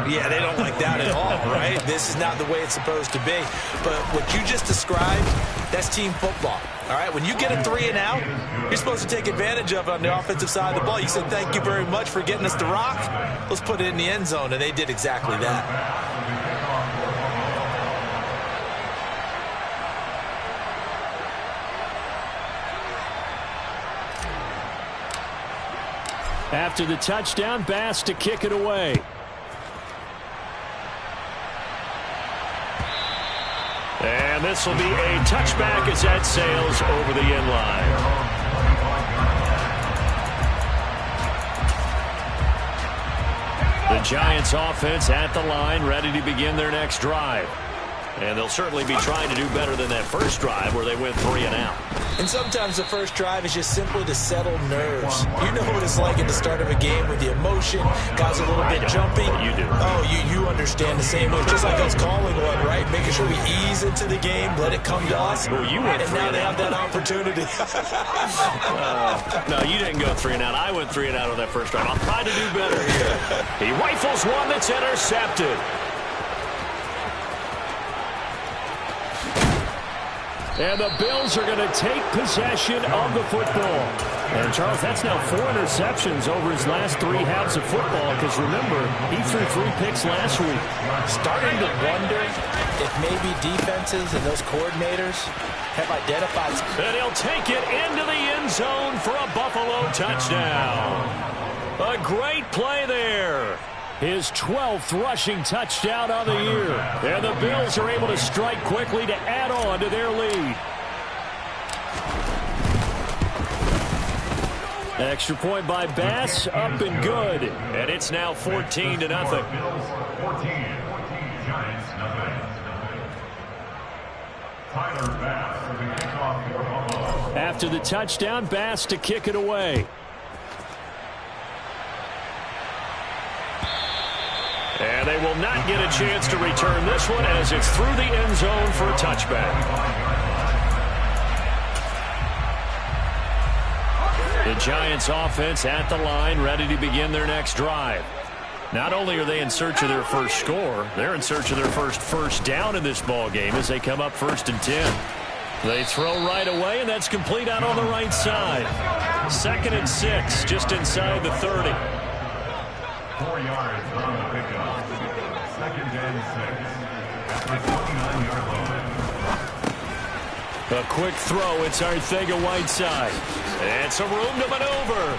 Yeah, they don't like that at all, right? This is not the way it's supposed to be. But what you just described, that's team football. All right, when you get a 3 and out, you're supposed to take advantage of it on the offensive side of the ball. You said, thank you very much for getting us the rock. Let's put it in the end zone, and they did exactly that. After the touchdown, Bass to kick it away. And this will be a touchback as that sails over the end line. The Giants offense at the line, ready to begin their next drive. And they'll certainly be trying to do better than that first drive where they went 3 and out. And sometimes the first drive is just simply to settle nerves. You know what it's like at the start of a game with the emotion, guys a little bit jumpy. You do. Oh, you understand the same way. Just like us calling one, right? Making sure we ease into the game, let it come to us. Well, you went and 3 now and they out. have that opportunity. No, you didn't go 3 and out. I went 3 and out on that first drive. I'll try to do better here. He rifles one that's intercepted. And the Bills are going to take possession of the football. And, Charles, that's now 4 interceptions over his last 3 halves of football because, remember, he threw 3 picks last week. Starting to wonder if maybe defenses and those coordinators have identified. And he'll take it into the end zone for a Buffalo touchdown. A great play there. His 12th rushing touchdown on the year. And the Bills are able to strike quickly to add on to their lead. Extra point by Bass, up and good. And it's now 14-0. After the touchdown, Bass to kick it away. And they will not get a chance to return this one as it's through the end zone for a touchback. The Giants offense at the line, ready to begin their next drive. Not only are they in search of their first score, they're in search of their first down in this ball game as they come up 1st and 10. They throw right away, and that's complete out on the right side. 2nd and 6, just inside the 30. 4 yards on the pickup. 2nd and 6. At the 29-yard line. A quick throw. It's Arcega-Whiteside. And some room to maneuver.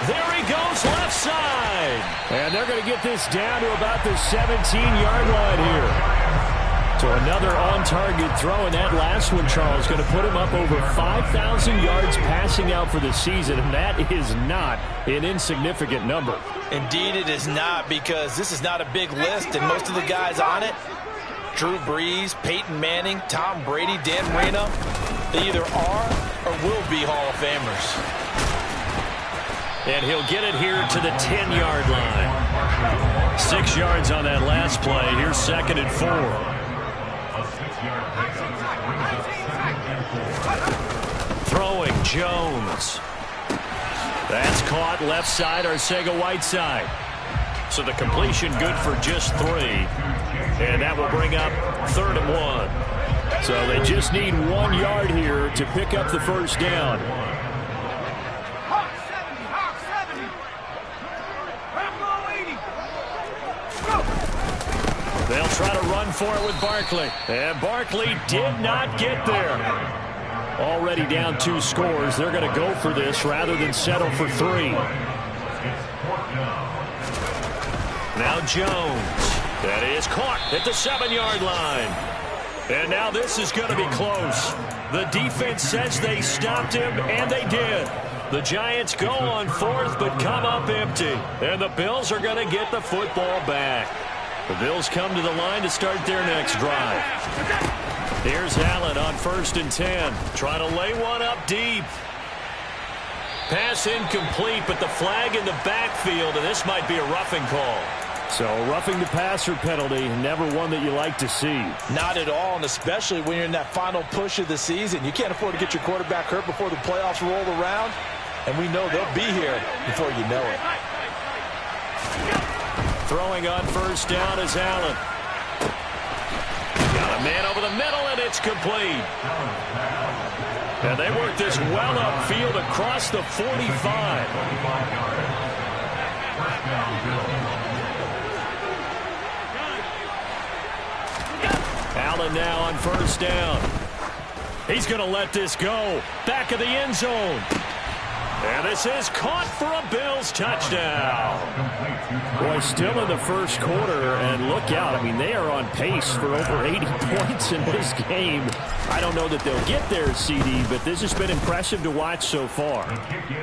There he goes, left side. And they're going to get this down to about the 17-yard line here. So another on-target throw, and that last one, Charles, going to put him up over 5,000 yards passing out for the season, and that is not an insignificant number. Indeed it is not, because this is not a big list, and most of the guys on it, Drew Brees, Peyton Manning, Tom Brady, Dan Marino, they either are or will be Hall of Famers. And he'll get it here to the 10-yard line. 6 yards on that last play. Here's 2nd and 4. Throwing Jones. That's caught left side, Arcega-Whiteside. So the completion good for just 3. And that will bring up 3rd and 1. So they just need 1 yard here to pick up the first down. They'll try to run for it with Barkley. And Barkley did not get there. Already down 2 scores. They're going to go for this rather than settle for 3. Now Jones. That is caught at the 7-yard line. And now this is going to be close. The defense says they stopped him, and they did. The Giants go on 4th, but come up empty. And the Bills are going to get the football back. The Bills come to the line to start their next drive. Here's Allen on 1st and 10. Trying to lay one up deep. Pass incomplete, but the flag in the backfield, and this might be a roughing call. So roughing the passer penalty, never one that you like to see. Not at all, and especially when you're in that final push of the season. You can't afford to get your quarterback hurt before the playoffs roll around, and we know they'll be here before you know it. Throwing on first down is Allen. Got a man over the middle, and it's complete. And they work this well upfield across the 45. Allen now on first down. He's going to let this go. Back of the end zone. And this is caught for a Bills touchdown. Boy, still in the first quarter, and look out. I mean, they are on pace for over 80 points in this game. I don't know that they'll get there, CD, but this has been impressive to watch so far.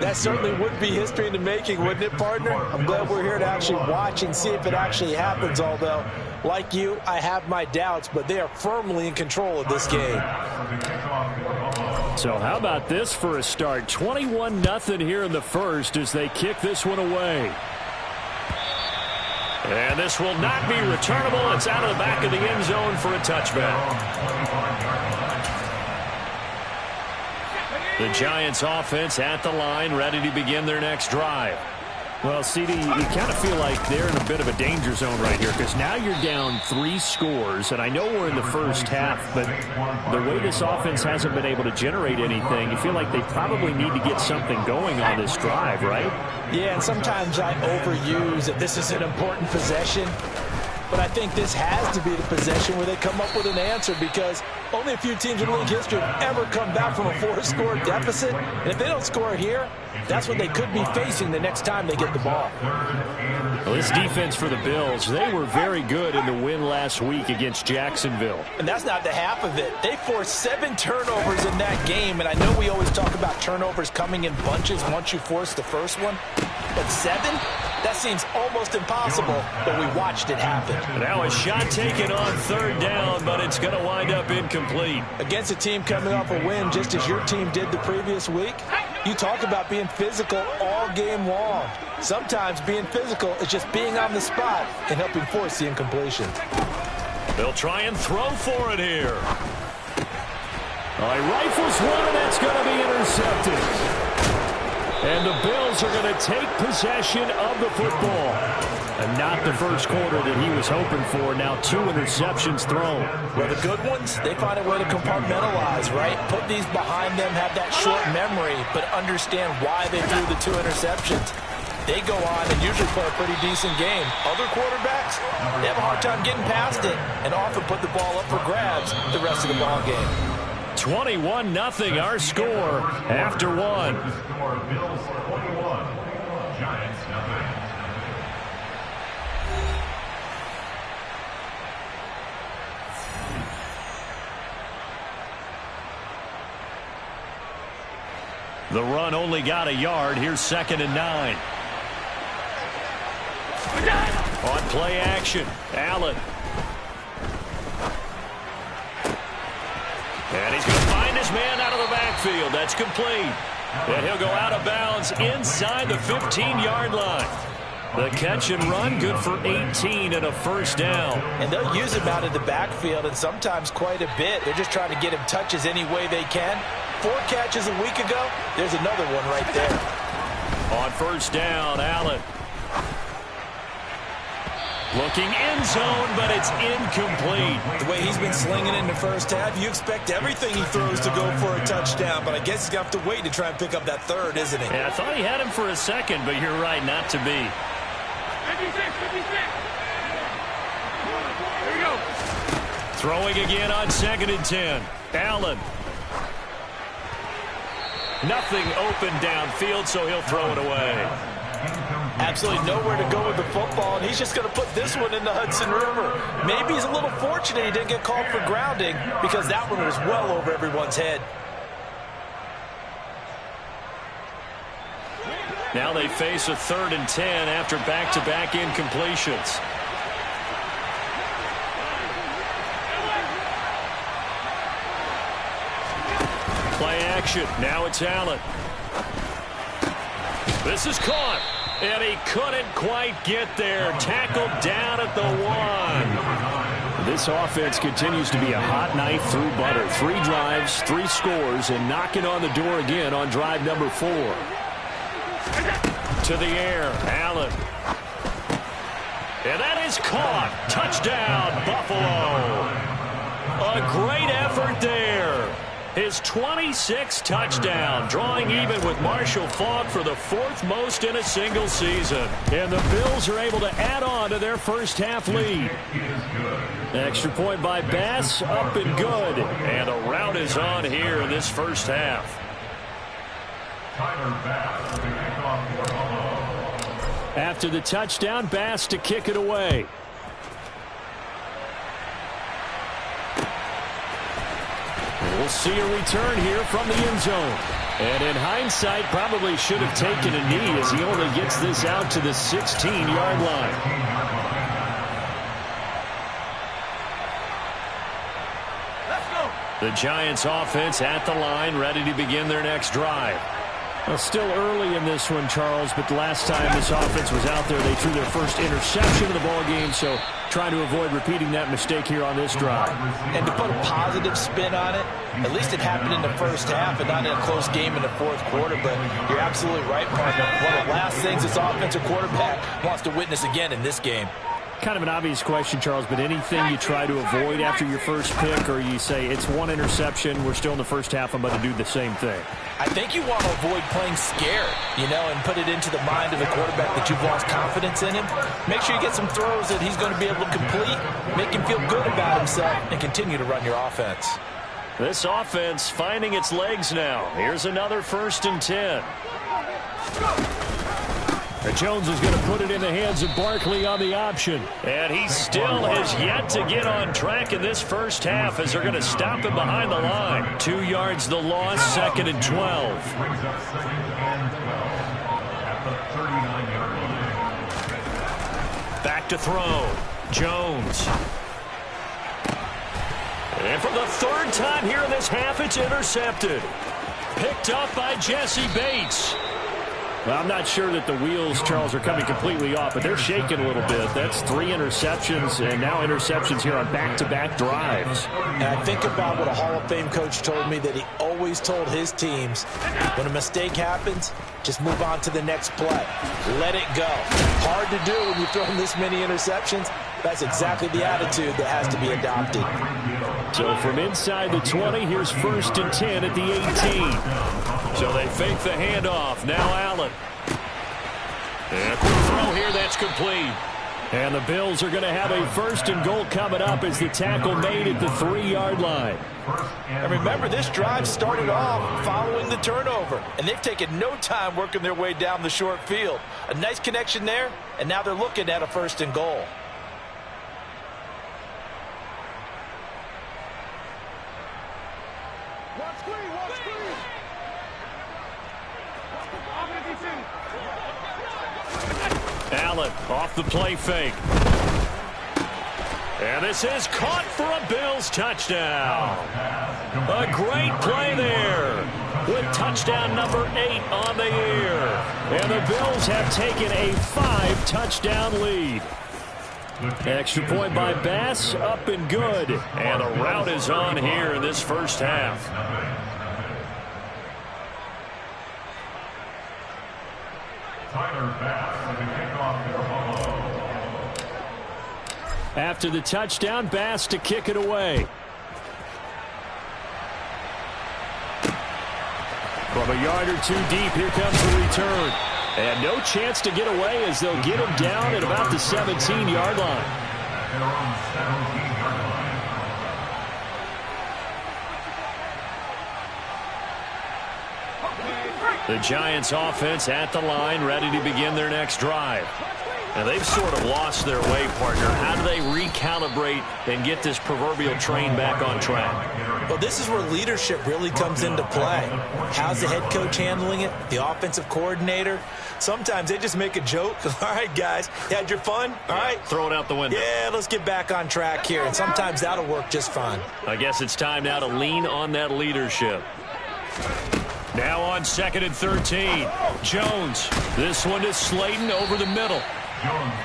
That certainly would be history in the making, wouldn't it, partner? I'm glad we're here to actually watch and see if it actually happens, although, like you, I have my doubts, but they are firmly in control of this game. So how about this for a start? 21-0 here in the first as they kick this one away. And this will not be returnable. It's out of the back of the end zone for a touchback. The Giants offense at the line, ready to begin their next drive. Well, CD, you kind of feel like they're in a bit of a danger zone right here because now you're down 3 scores, and I know we're in the first half, but the way this offense hasn't been able to generate anything, you feel like they probably need to get something going on this drive, right? Yeah, and sometimes I overuse that this is an important possession, but I think this has to be the possession where they come up with an answer because only a few teams in league history have ever come back from a 4-score deficit, and if they don't score here, that's what they could be facing the next time they get the ball. Well, this defense for the Bills, they were very good in the win last week against Jacksonville. And that's not the half of it. They forced 7 turnovers in that game, and I know we always talk about turnovers coming in bunches once you force the first one, but 7? That seems almost impossible, but we watched it happen. Now a shot taken on third down, but it's going to wind up incomplete. Against a team coming off a win just as your team did the previous week, you talk about being physical all game long. Sometimes being physical is just being on the spot and helping force the incompletion. They'll try and throw for it here. He rifles one, and that's going to be intercepted. And the Bills are going to take possession of the football. And not the first quarter that he was hoping for. Now 2 interceptions thrown. Well, the good ones, they find a way to compartmentalize, right? Put these behind them, have that short memory, but understand why they threw the 2 interceptions. They go on and usually play a pretty decent game. Other quarterbacks, they have a hard time getting past it and often put the ball up for grabs the rest of the ball game. 21-0 our score after 1. Bills 21, Giants 0. The run only got a yard. Here's 2nd and 9. On play action, Allen. And he's going to find his man out of the backfield. That's complete. And he'll go out of bounds inside the 15-yard line. The catch and run, good for 18 and a first down. And they'll use him out of the backfield, and sometimes quite a bit. They're just trying to get him touches any way they can. 4 catches a week ago, there's another one right there. On first down, Allen. Looking end zone, but it's incomplete. The way he's been slinging in the first half, you expect everything he throws to go for a touchdown, but I guess he's going to have to wait to try and pick up that third, isn't he? Yeah, I thought he had him for a second, but you're right, not to be. 56. Here we go. Throwing again on 2nd and 10. Allen. Nothing open downfield, so he'll throw it away. Absolutely nowhere to go with the football, and he's just going to put this one in the Hudson River. Maybe he's a little fortunate he didn't get called for grounding because that one was well over everyone's head. Now they face a 3rd and 10 after back-to-back incompletions. Play action. Now it's Allen. This is caught. And he couldn't quite get there. Tackled down at the 1. This offense continues to be a hot knife through butter. 3 drives, 3 scores, and knocking on the door again on drive number 4. To the air, Allen. And is caught. Touchdown, Buffalo. A great effort there. His 26th touchdown, drawing even with Marshall Faulk for the 4th most in a single season. And the Bills are able to add on to their first half lead. Extra point by Bass, up and good. And a rout is on here in this first half. After the touchdown, Bass to kick it away. We'll see a return here from the end zone. And in hindsight, probably should have taken a knee as he only gets this out to the 16-yard line. The Giants offense at the line, ready to begin their next drive. Well, still early in this one, Charles, but the last time this offense was out there, they threw their first interception of the ball game, so trying to avoid repeating that mistake here on this drive. And to put a positive spin on it, at least it happened in the first half and not in a close game in the fourth quarter, but you're absolutely right, partner. One of the last things this offensive quarterback wants to witness again in this game. Kind of an obvious question, Charles, but anything you try to avoid after your first pick, or you say it's one interception, we're still in the first half, I'm going to do the same thing? I think you want to avoid playing scared, and put it into the mind of the quarterback that you've lost confidence in him. Make sure you get some throws that he's going to be able to complete, make him feel good about himself, and continue to run your offense. This offense finding its legs now. Here's another 1st and 10. Jones is going to put it in the hands of Barkley on the option. And he still has yet to get on track in this first half as they're going to stop him behind the line. 2 yards the loss, 2nd and 12. Back to throw. Jones. And for the 3rd time here in this half, it's intercepted. Picked up by Jesse Bates. Well, I'm not sure that the wheels, Charles, are coming completely off, but they're shaking a little bit. That's 3 interceptions, and now interceptions here on back-to-back drives. And I think about what a Hall of Fame coach told me that he always told his teams, when a mistake happens, just move on to the next play. Let it go. Hard to do when you throw this many interceptions. That's exactly the attitude that has to be adopted. So from inside the 20, here's 1st and 10 at the 18. So they fake the handoff. Now Allen. And a quick throw here that's complete. And the Bills are going to have a 1st and goal coming up as the tackle made at the 3-yard line. And remember, this drive started off following the turnover, and they've taken no time working their way down the short field. A nice connection there, and now they're looking at a 1st and goal. Allen off the play fake. And this is caught for a Bills touchdown. A great play there with touchdown number 8 on the year. And the Bills have taken a 5-touchdown lead. Extra point by Bass, up and good. And a rout is on here in this first half. Tyler Bass, the kickoff for Buffalo. After the touchdown, Bass to kick it away. From a yard or 2 deep, here comes the return. And no chance to get away as they'll get him down at about the 17-yard line. They're on the 17-yard line. The Giants offense at the line, ready to begin their next drive. And they've sort of lost their way, partner. How do they recalibrate and get this proverbial train back on track? Well, this is where leadership really comes into play. How's the head coach handling it? The offensive coordinator? Sometimes they just make a joke. All right, guys, you had your fun? All right. Throw it out the window. Yeah, let's get back on track here. And sometimes that'll work just fine. I guess it's time now to lean on that leadership. Now on 2nd and 13. Jones. This one is Slayton over the middle.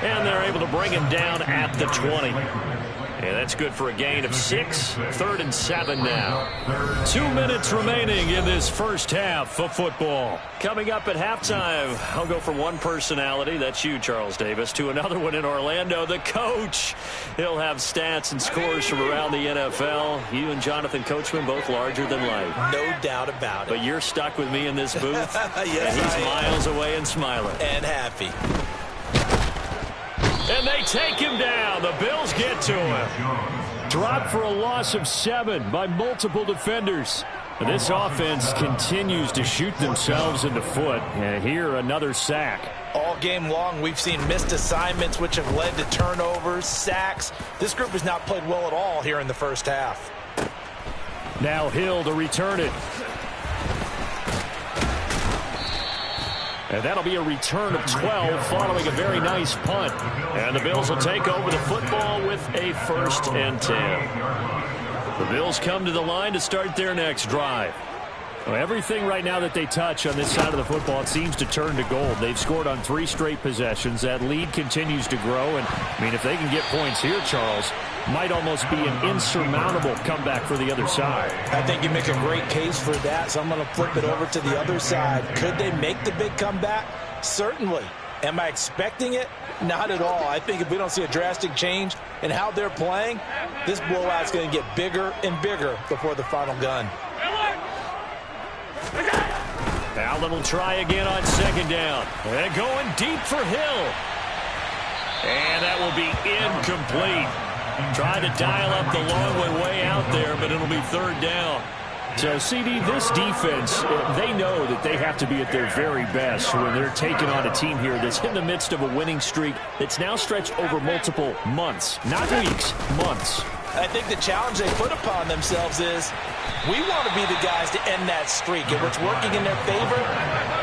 And they're able to bring him down at the 20. And that's good for a gain of 6. 3rd and 7 now. 2 minutes remaining in this first half of football. Coming up at halftime, I'll go from one personality, that's you, Charles Davis, to another one in Orlando, the coach. He'll have stats and scores from around the NFL. You and Jonathan Coachman both larger than life. No doubt about it. But you're stuck with me in this booth. Yes, and he's miles away and smiling. And happy. And they take him down. The Bills get to him. Dropped for a loss of 7 by multiple defenders. And this offense continues to shoot themselves in the foot. And here another sack. All game long, we've seen missed assignments, which have led to turnovers, sacks. This group has not played well at all here in the first half. Now Hill to return it. And that'll be a return of 12 following a very nice punt. And the Bills will take over the football with a 1st and 10. The Bills come to the line to start their next drive. Well, everything right now that they touch on this side of the football, it seems to turn to gold. They've scored on 3 straight possessions. That lead continues to grow. And, I mean, if they can get points here, Charles, might almost be an insurmountable comeback for the other side. I think you make a great case for that, so I'm going to flip it over to the other side. Could they make the big comeback? Certainly. Am I expecting it? Not at all. I think if we don't see a drastic change in how they're playing, this blowout's going to get bigger and bigger before the final gun. Allen will try again on 2nd down. And going deep for Hill. And that will be incomplete. Tried to dial up the long one way out there, but it'll be 3rd down. So, CD, this defense, they know that they have to be at their very best when they're taking on a team here that's in the midst of a winning streak that's now stretched over multiple months. Not weeks, months. I think the challenge they put upon themselves is we want to be the guys to end that streak. And what's working in their favor,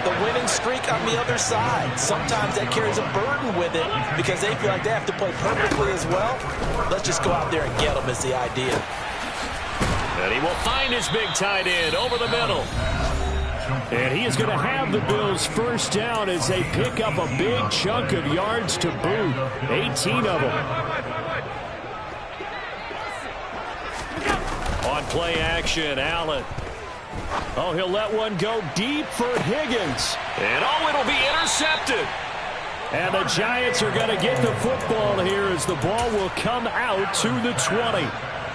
the winning streak on the other side. Sometimes that carries a burden with it because they feel like they have to play perfectly as well. Let's just go out there and get them is the idea. And he will find his big tight end over the middle. And he is going to have the Bills 1st down as they pick up a big chunk of yards to boot. 18 of them. On play action, Allen. Oh, he'll let one go deep for Higgins. And oh, it'll be intercepted. And the Giants are going to get the football here as the ball will come out to the 20.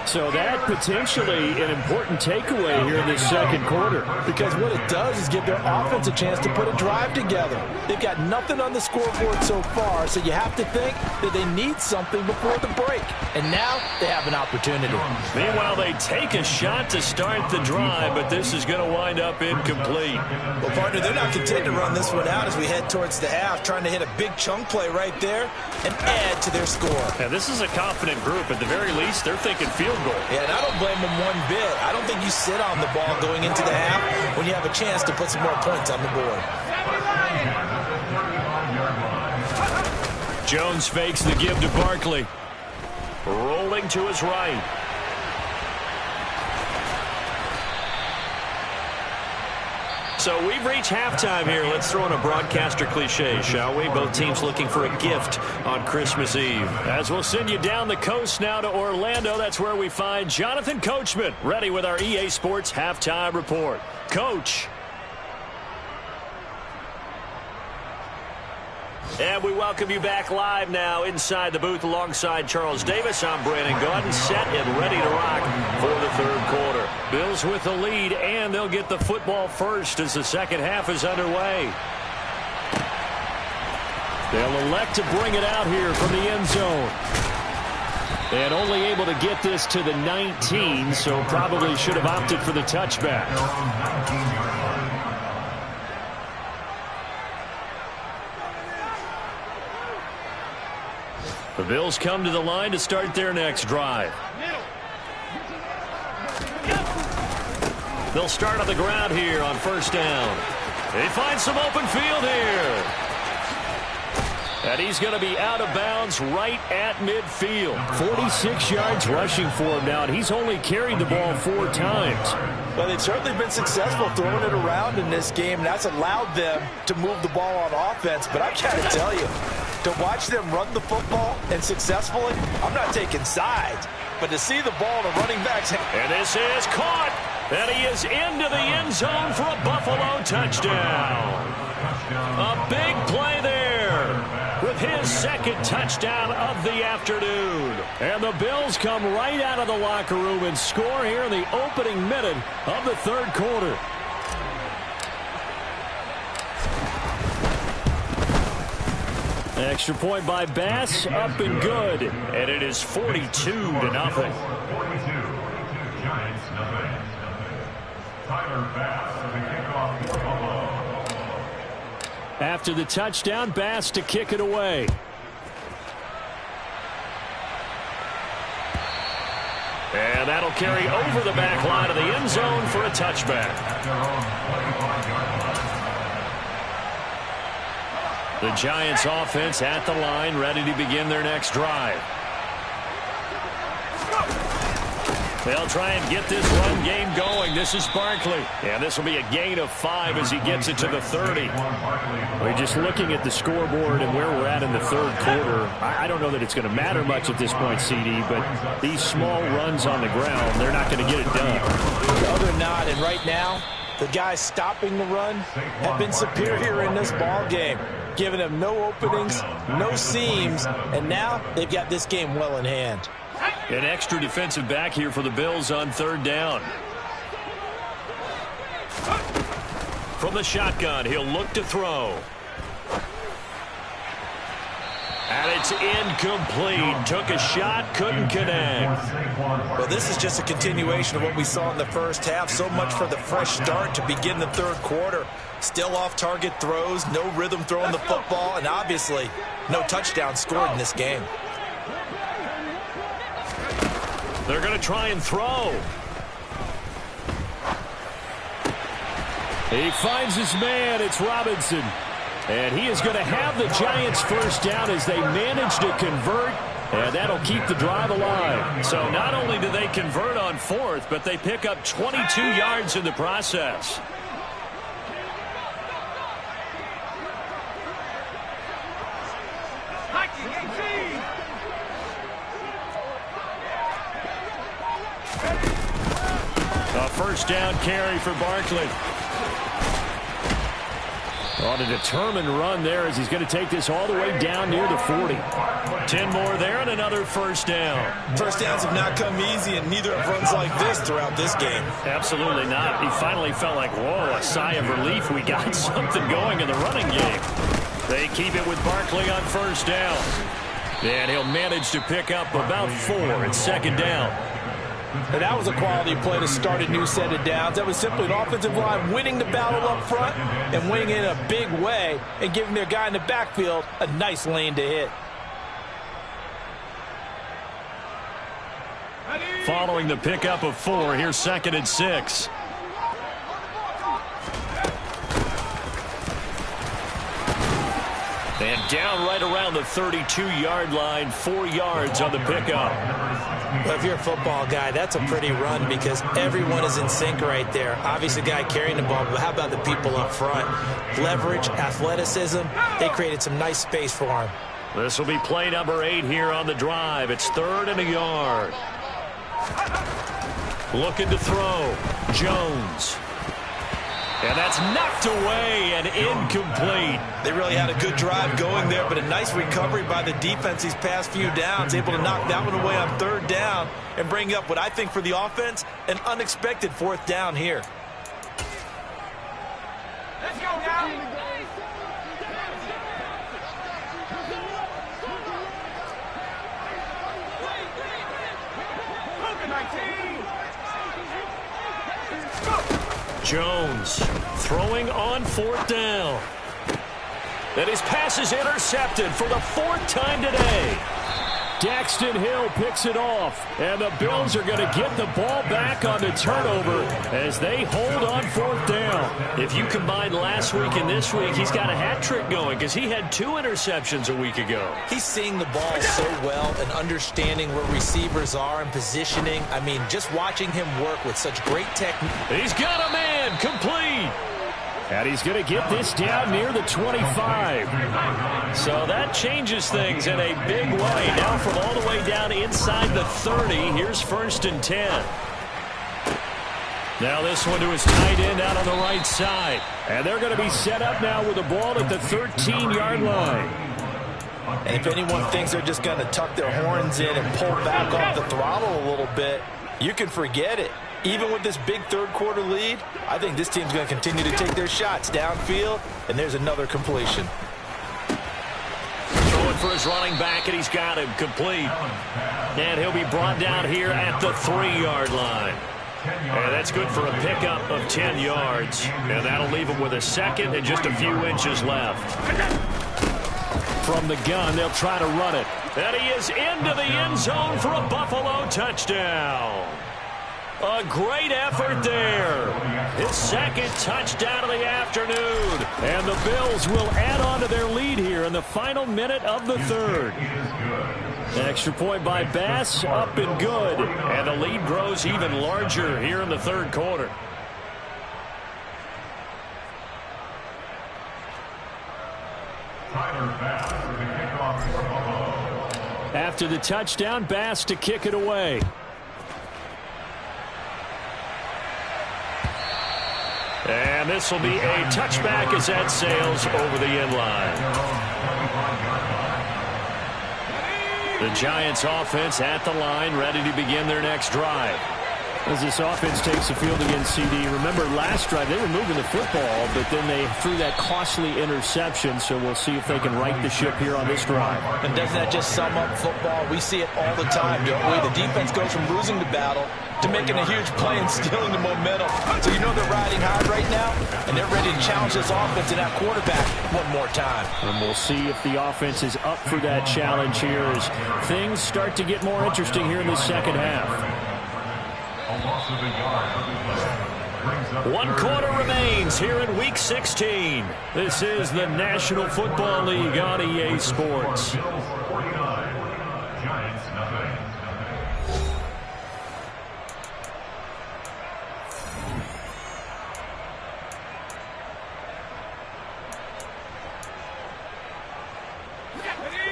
So that potentially an important takeaway here in this 2nd quarter. Because what it does is give their offense a chance to put a drive together. They've got nothing on the scoreboard so far, so you have to think that they need something before the break. And now they have an opportunity. Meanwhile, they take a shot to start the drive, but this is going to wind up incomplete. Well, partner, they're not content to run this one out as we head towards the half, trying to hit a big chunk play right there and add to their score. Yeah, this is a confident group. At the very least, they're thinking field goal. Yeah, and I don't blame them one bit. I don't think you sit on the ball going into the half when you have a chance to put some more points on the board. Jones fakes the give to Barkley. Rolling to his right. So we've reached halftime here. Let's throw in a broadcaster cliche, shall we? Both teams looking for a gift on Christmas Eve. As we'll send you down the coast now to Orlando. That's where we find Jonathan Coachman, ready with our EA Sports Halftime Report. Coach. And we welcome you back live now inside the booth alongside Charles Davis. I'm Brandon Gaudin, set and ready to rock for the 3rd quarter. Bills with the lead, and they'll get the football first as the 2nd half is underway. They'll elect to bring it out here from the end zone. And only able to get this to the 19, so probably should have opted for the touchback. The Bills come to the line to start their next drive. They'll start on the ground here on 1st down. They find some open field here. And he's going to be out of bounds right at midfield. 46 yards rushing for him now, and he's only carried the ball 4 times. Well, they've certainly been successful throwing it around in this game, and that's allowed them to move the ball on offense. But I've got to tell you, To watch them run the football and successfully, I'm not taking sides, but to see the ball in a running back's hand. And this is caught. And he is into the end zone for a Buffalo touchdown. A big play there with his second touchdown of the afternoon. And the Bills come right out of the locker room and score here in the opening minute of the third quarter. Extra point by Bass, up and good. And it is 42-0. 42. Giants, nothing. Tyler Bass for the kickoff for Buffalo. After the touchdown, Bass to kick it away. And that'll carry over the back line of the end zone for a touchback. At their own 25-yard line. The Giants offense at the line, ready to begin their next drive. They'll try and get this run game going. This is Barkley. And this will be a gain of 5 as he gets it to the 30. We're just looking at the scoreboard and where we're at in the third quarter. I don't know that it's going to matter much at this point, CD, but these small runs on the ground, they're not going to get it done. No, they're not. And right now, the guys stopping the run have been superior in this ball game, giving them no openings, no seams, and now they've got this game well in hand. An extra defensive back here for the Bills on third down. From the shotgun, he'll look to throw. And it's incomplete. Took a shot, couldn't connect. Well, this is just a continuation of what we saw in the first half. So much for the fresh start to begin the third quarter. Still off-target throws, no rhythm throwing the football, and obviously no touchdown scored in this game. They're going to try and throw. He finds his man. It's Robinson. And he is going to have the Giants first down as they manage to convert. And that'll keep the drive alive. So not only do they convert on fourth, but they pick up 22 yards in the process. A first down carry for Barkley. On a determined run there as he's going to take this all the way down near the 40. 10 more there and another first down. First downs have not come easy, and neither have runs like this throughout this game. Absolutely not. He finally felt like, whoa, a sigh of relief. We got something going in the running game. They keep it with Barkley on first down. And he'll manage to pick up about 4 at second down. And that was a quality play to start a new set of downs. That was simply an offensive line winning the battle up front and winning it in a big way and giving their guy in the backfield a nice lane to hit. Following the pickup of 4, here's 2nd and 6. And down right around the 32-yard line, 4 yards on the pickup. Well, if you're a football guy, that's a pretty run because everyone is in sync right there. Obviously, the guy carrying the ball, but how about the people up front? Leverage, athleticism, they created some nice space for him. This will be play number 8 here on the drive. It's 3rd and a yard. Looking to throw. Jones. And that's knocked away and incomplete. They really had a good drive going there, but a nice recovery by the defense these past few downs, able to knock that one away on 3rd down and bring up what I think for the offense, an unexpected 4th down here. Let's go, guys. Jones throwing on 4th down. And his pass is intercepted for the 4th time today. Daxton Hill picks it off, and the Bills are going to get the ball back on the turnover as they hold on 4th down. If you combine last week and this week, he's got a hat trick going because he had 2 interceptions a week ago. He's seeing the ball so well and understanding where receivers are and positioning. I mean, just watching him work with such great technique. He's got a man complete. And he's going to get this down near the 25. So that changes things in a big way. Now from all the way down inside the 30, here's 1st and 10. Now this one to his tight end out on the right side. And they're going to be set up now with the ball at the 13-yard line. And if anyone thinks they're just going to tuck their horns in and pull back off the throttle a little bit, you can forget it. Even with this big third-quarter lead, I think this team's going to continue to take their shots downfield, and there's another completion. Throwing for his running back, and he's got him complete. And he'll be brought down here at the 3-yard line. And that's good for a pickup of 10 yards. And that'll leave him with a second and just a few inches left. From the gun, they'll try to run it. And he is into the end zone for a Buffalo touchdown. A great effort there. His second touchdown of the afternoon. And the Bills will add on to their lead here in the final minute of the third. Extra point by Bass, up and good. And the lead grows even larger here in the third quarter. After the touchdown, Bass to kick it away. And this will be a touchback as that sails over the end line. The Giants offense at the line, ready to begin their next drive. As this offense takes the field against CD, remember last drive they were moving the football, but then they threw that costly interception, so we'll see if they can right the ship here on this drive. And doesn't that just sum up football? We see it all the time, don't we? The defense goes from losing the battle to making a huge play and stealing the momentum. So you know they're riding high right now, and they're ready to challenge this offense and that quarterback one more time. And we'll see if the offense is up for that challenge here as things start to get more interesting here in the second half. 1 quarter remains here in Week 16. This is the National Football League on EA Sports.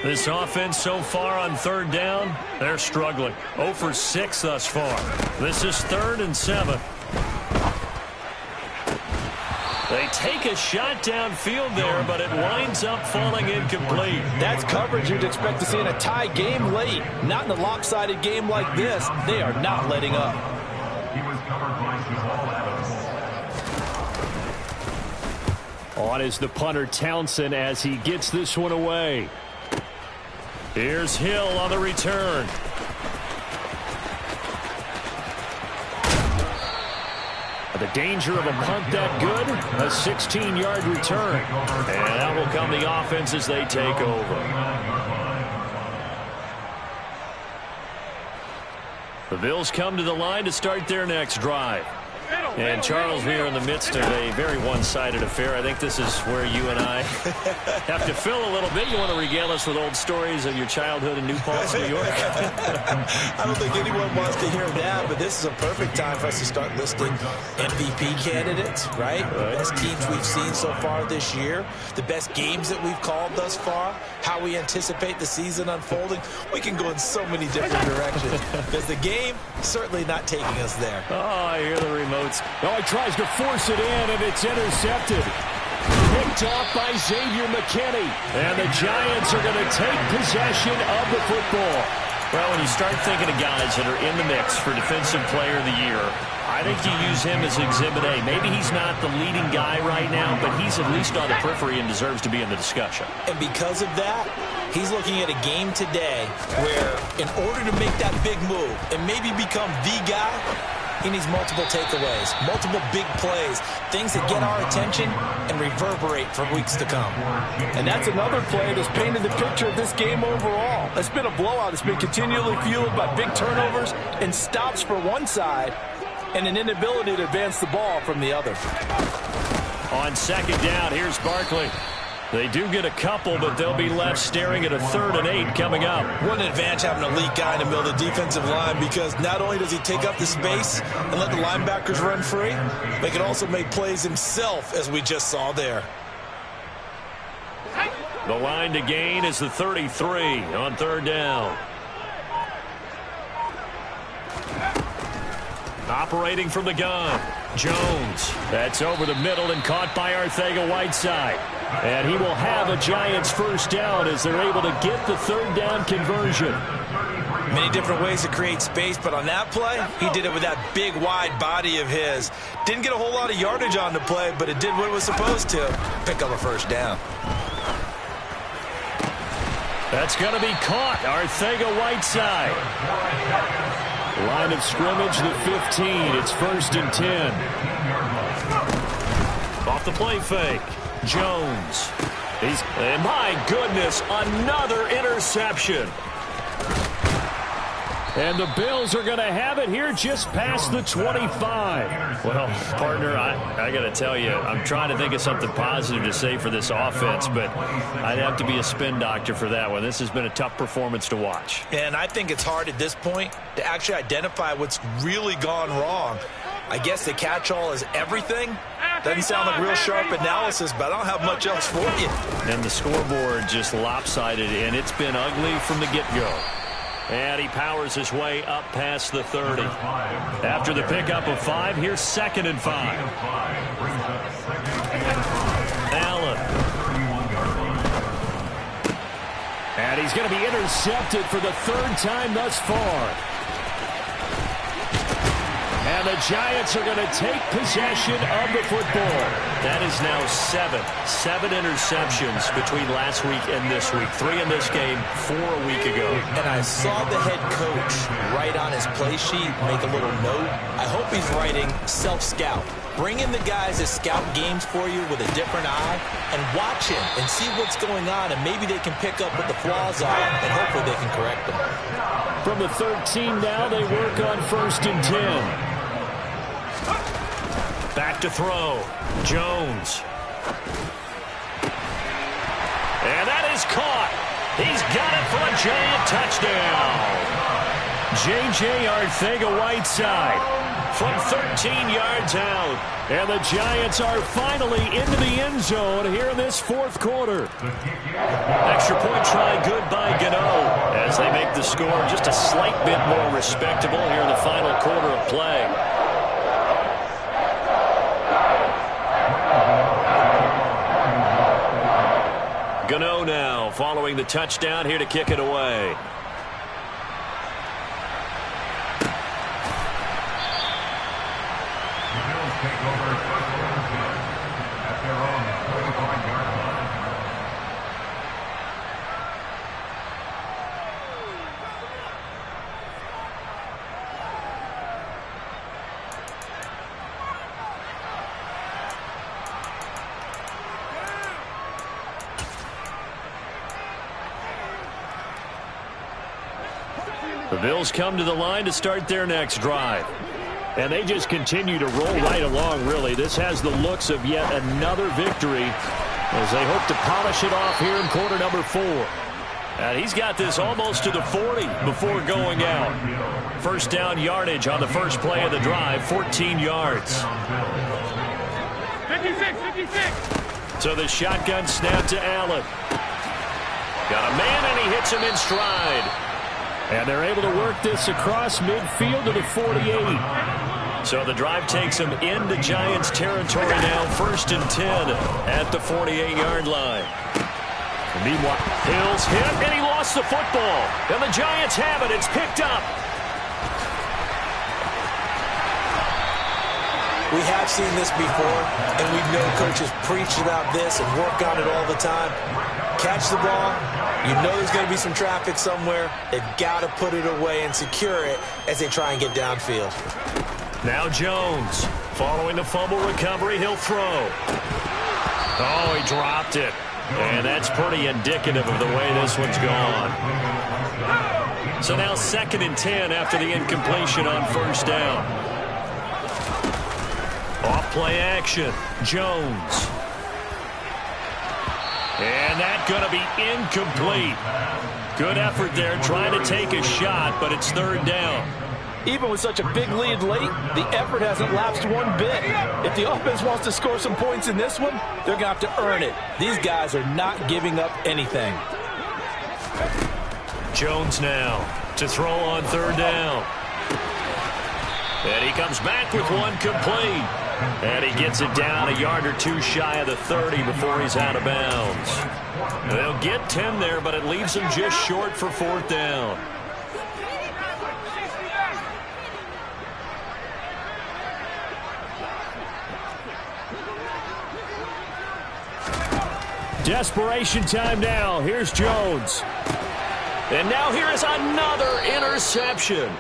This offense so far on third down, they're struggling. 0 for 6 thus far. This is 3rd and 7. They take a shot downfield there, but it winds up falling incomplete. That's coverage you'd expect to see in a tie game late. Not in a lopsided game like this. They are not letting up. He was covered by Jamal Adams. On is the punter Townsend as he gets this one away. Here's Hill on the return. The danger of a punt that good, a 16-yard return. And out will come the offense as they take over. The Bills come to the line to start their next drive. And, Charles, we are in the midst of a very one-sided affair. I think this is where you and I have to fill a little bit. You want to regale us with old stories of your childhood in New Paltz, New York? I don't think anyone wants to hear that, but this is a perfect time for us to start listing MVP candidates, right? The best teams we've seen so far this year, the best games that we've called thus far, how we anticipate the season unfolding. We can go in so many different directions because the game certainly not taking us there. Oh, I hear the remotes. Oh, he tries to force it in, and it's intercepted. Picked off by Xavier McKinney. And the Giants are going to take possession of the football. Well, when you start thinking of guys that are in the mix for Defensive Player of the Year, I think you use him as Exhibit A. Maybe he's not the leading guy right now, but he's at least on the periphery and deserves to be in the discussion. And because of that, he's looking at a game today where in order to make that big move and maybe become the guy, he needs multiple takeaways, multiple big plays, things that get our attention and reverberate for weeks to come. And that's another play that's painted the picture of this game overall. It's been a blowout. It's been continually fueled by big turnovers and stops for one side and an inability to advance the ball from the other. On second down, here's Barkley. They do get a couple, but they'll be left staring at a 3rd and 8 coming up. What an advantage having an elite guy in the middle of the defensive line, because not only does he take up the space and let the linebackers run free, but he can also make plays himself, as we just saw there. The line to gain is the 33 on 3rd down. Operating from the gun, Jones. That's over the middle and caught by Arcega-Whiteside. And he will have a Giants 1st down as they're able to get the 3rd down conversion. Many different ways to create space, but on that play, he did it with that big, wide body of his. Didn't get a whole lot of yardage on the play, but it did what it was supposed to. Pick up a 1st down. That's going to be caught. Arcega-Whiteside. Line of scrimmage, the 15. It's 1st and 10. Off the play fake. Jones. And my goodness, another interception. And the Bills are going to have it here just past the 25. Well, partner, I got to tell you, I'm trying to think of something positive to say for this offense, but I'd have to be a spin doctor for that one. This has been a tough performance to watch. And I think it's hard at this point to actually identify what's really gone wrong. I guess the catch-all is everything. Doesn't sound like real sharp analysis, but I don't have much else for you. And the scoreboard just lopsided, and it's been ugly from the get-go. And he powers his way up past the 30. After the pickup of 5, here's 2nd and 5. Allen. And he's going to be intercepted for the 3rd time thus far. And the Giants are going to take possession of the football. That is now 7 interceptions between last week and this week. 3 in this game, 4 a week ago. And I saw the head coach write on his play sheet, make a little note. I hope he's writing self-scout. Bring in the guys that scout games for you with a different eye and watch him and see what's going on, and maybe they can pick up what the flaws are and hopefully they can correct them. From the 13 now, they work on 1st and 10. Back to throw. Jones. And that is caught. He's got it for a Giant touchdown. J.J. Arcega-Whiteside from 13 yards out. And the Giants are finally into the end zone here in this 4th quarter. Extra point try good by Gano as they make the score just a slight bit more respectable here in the final quarter of play. Gano now following the touchdown here to kick it away. The Bills take over 1st and 10 at their own 45-yard line. The Bills come to the line to start their next drive. And they just continue to roll right along, really. This has the looks of yet another victory as they hope to polish it off here in quarter number 4. And he's got this almost to the 40 before going out. 1st down yardage on the first play of the drive, 14 yards. 56. So the shotgun snap to Allen. Got a man, and he hits him in stride. And they're able to work this across midfield to the 48. So the drive takes them into Giants territory now, 1st and 10 at the 48-yard line. Meanwhile, Hill's hit, and he lost the football. And the Giants have it. It's picked up. We have seen this before, and we've known coaches preach about this and work on it all the time. Catch the ball. You know there's going to be some traffic somewhere. They've got to put it away and secure it as they try and get downfield. Now Jones, following the fumble recovery, he'll throw. Oh, he dropped it. And that's pretty indicative of the way this one's gone. So now 2nd and 10 after the incompletion on 1st down. Off play action, Jones. And that's going to be incomplete. Good effort there trying to take a shot, but it's third down. Even with such a big lead late, the effort hasn't lapsed one bit. If the offense wants to score some points in this one, they're going to have to earn it. These guys are not giving up anything. Jones now to throw on third down. And he comes back with one complete. And he gets it down a yard or two shy of the 30 before he's out of bounds. They'll get 10 there, but it leaves them just short for fourth down. Desperation time now. Here's Jones. And now here is another interception.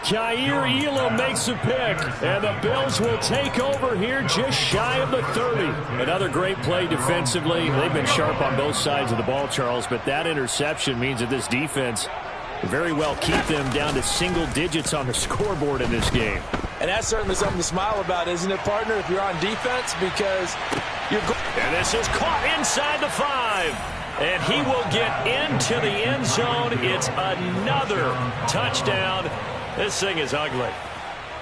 Kaiir Elam makes a pick, and the Bills will take over here just shy of the 30. Another great play defensively. They've been sharp on both sides of the ball, Charles, but that interception means that this defense very well keep them down to single digits on the scoreboard in this game. And that's certainly something to smile about, isn't it, partner, if you're on defense, because you're and this is caught inside the 5. And he will get into the end zone. It's another touchdown. This thing is ugly.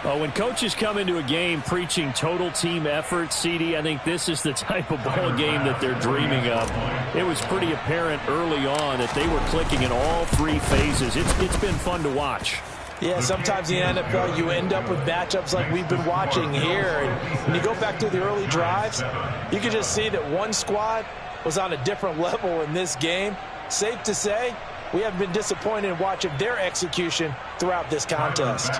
When coaches come into a game preaching total team effort, CD, I think this is the type of ball game that they're dreaming of. It was pretty apparent early on that they were clicking in all three phases. It's been fun to watch. Yeah, sometimes in the NFL you end up with matchups like we've been watching here. And when you go back to the early drives, you can just see that one squad was on a different level in this game. Safe to say, we have been disappointed in watching their execution throughout this contest.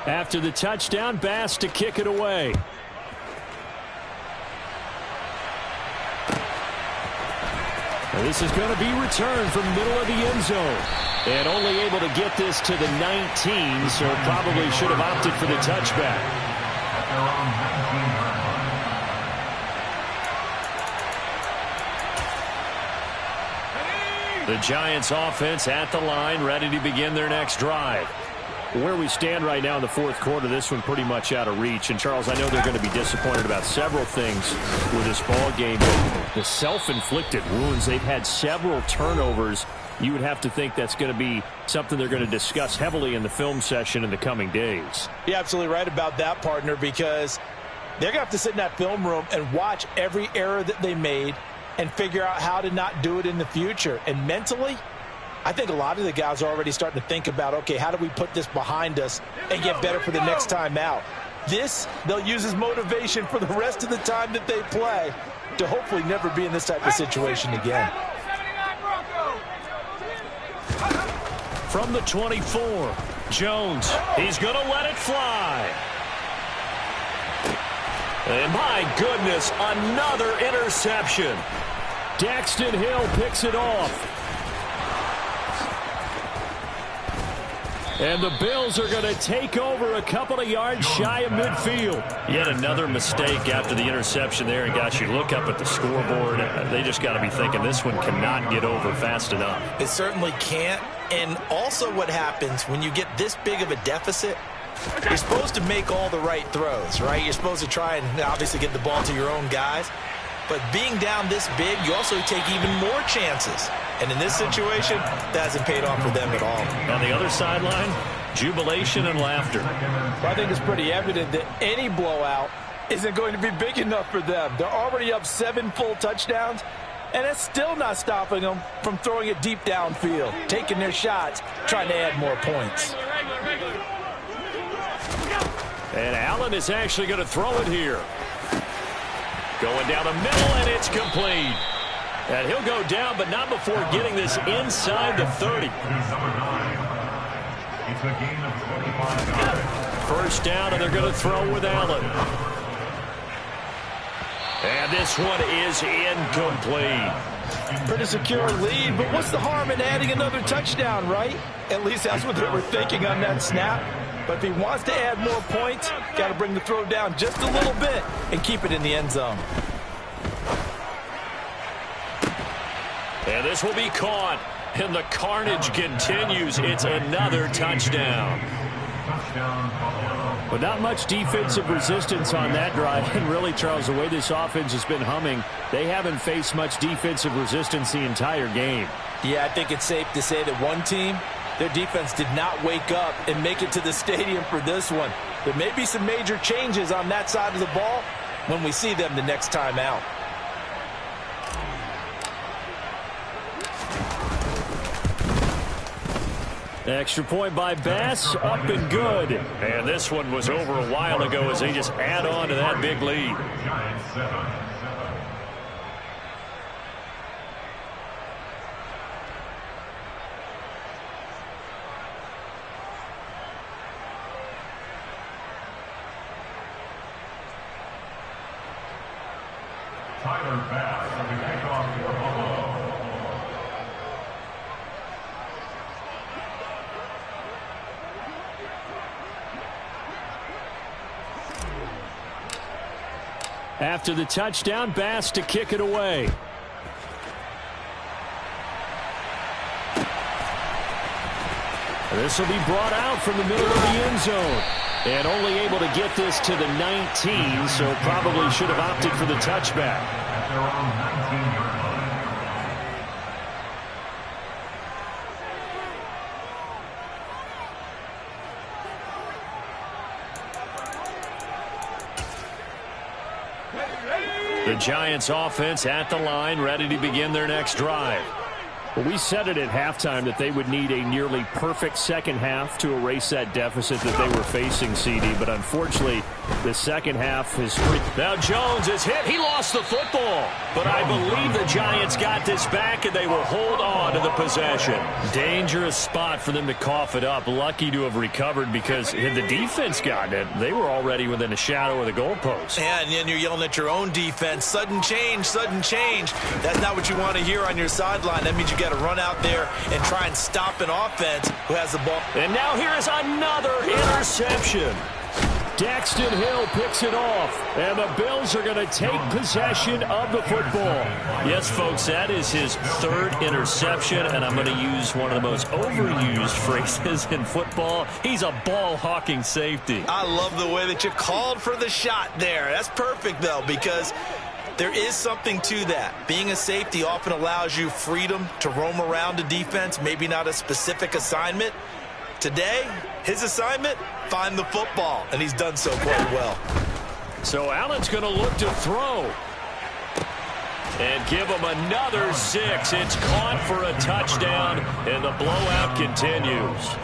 After the touchdown, Bass to kick it away. And this is going to be returned from the middle of the end zone. And only able to get this to the 19, so probably should have opted for the touchback. The Giants offense at the line, ready to begin their next drive. Where we stand right now in the fourth quarter, this one pretty much out of reach. And, Charles, I know they're going to be disappointed about several things with this ball game, but the self-inflicted wounds, they've had several turnovers. You would have to think that's going to be something they're going to discuss heavily in the film session in the coming days. You're absolutely right about that, partner, because they're going to have to sit in that film room and watch every error that they made and figure out how to not do it in the future. And mentally, I think a lot of the guys are already starting to think about, okay, how do we put this behind us and get better for the next time out? This, they'll use as motivation for the rest of the time that they play to hopefully never be in this type of situation again. From the 24, Jones, he's going to let it fly. And my goodness, another interception. Daxton Hill picks it off. And the Bills are going to take over a couple of yards shy of midfield. Yet another mistake after the interception there. And, gosh, you look up at the scoreboard. They just got to be thinking this one cannot get over fast enough. It certainly can't. And also what happens when you get this big of a deficit, you're supposed to make all the right throws, right? You're supposed to try and obviously get the ball to your own guys. But being down this big, you also take even more chances. And in this situation, that hasn't paid off for them at all. On the other sideline, jubilation and laughter. Well, I think it's pretty evident that any blowout isn't going to be big enough for them. They're already up 7 full touchdowns, and it's still not stopping them from throwing it deep downfield, taking their shots, trying to add more points. And Allen is actually going to throw it here. Going down the middle, and it's complete. And he'll go down, but not before getting this inside the 30. First down, and they're going to throw with Allen. And this one is incomplete. Pretty secure lead, but what's the harm in adding another touchdown, right? At least that's what they were thinking on that snap. But if he wants to add more points, got to bring the throw down just a little bit and keep it in the end zone. And this will be caught. And the carnage continues. It's another touchdown. But not much defensive resistance on that drive. And really, Charles, the way this offense has been humming, they haven't faced much defensive resistance the entire game. Yeah, I think it's safe to say that one team, their defense did not wake up and make it to the stadium for this one. There may be some major changes on that side of the ball when we see them the next time out. Extra point by Bass, up and good. And this one was over a while ago as they just add on to that big lead. Giants 7. Tyler Bass with the kickoff for Buffalo. After the touchdown, Bass to kick it away. This will be brought out from the middle of the end zone. And only able to get this to the 19, so probably should have opted for the touchback. At their own 19-yard line. The Giants offense at the line, ready to begin their next drive. Well, we said it at halftime that they would need a nearly perfect second half to erase that deficit that they were facing, CD. But unfortunately, the second half is free. Now Jones is hit. He lost the football. But I believe the Giants got this back, and they will hold on to the possession. Dangerous spot for them to cough it up. Lucky to have recovered because had the defense gotten it, they were already within a shadow of the goalpost. Yeah, and then you're yelling at your own defense. Sudden change, sudden change. That's not what you want to hear on your sideline. That means you got to run out there and try and stop an offense who has the ball. And now here is another interception. Daxton Hill picks it off, and the Bills are going to take possession of the football. Yes, folks, that is his third interception, and I'm going to use one of the most overused phrases in football. He's a ball-hawking safety. I love the way that you called for the shot there. That's perfect, though, because there is something to that. Being a safety often allows you freedom to roam around a defense, maybe not a specific assignment. Today, his assignment, find the football, and he's done so quite well. So Allen's going to look to throw. And give him another 6. It's caught for a touchdown, and the blowout continues.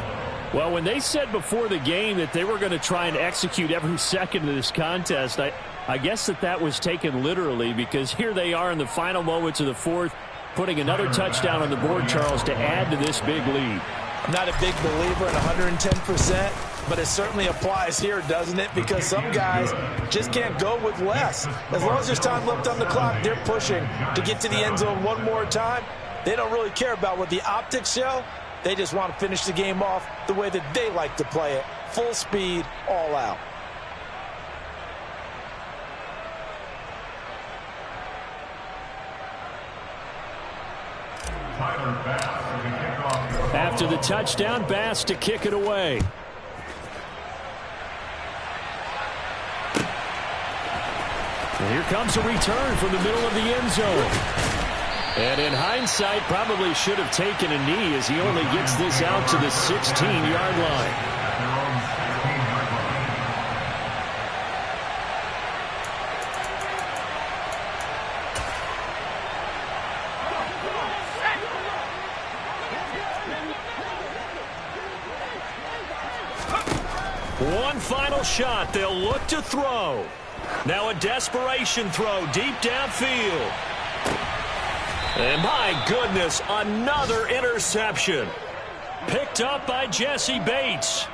Well, when they said before the game that they were going to try and execute every second of this contest, I guess that was taken literally, because here they are in the final moments of the fourth, putting another touchdown on the board, Charles, to add to this big lead. I'm not a big believer in 110%, but it certainly applies here, doesn't it? Because some guys just can't go with less. As long as there's time left on the clock, they're pushing to get to the end zone one more time. They don't really care about what the optics show. They just want to finish the game off the way that they like to play it. Full speed, all out. Tyler Bass with the kickoff. After the touchdown, Bass to kick it away. And here comes a return from the middle of the end zone. And in hindsight, probably should have taken a knee as he only gets this out to the 16-yard line. One final shot. They'll look to throw. Now a desperation throw deep downfield. And my goodness, another interception. Picked up by Jesse Bates.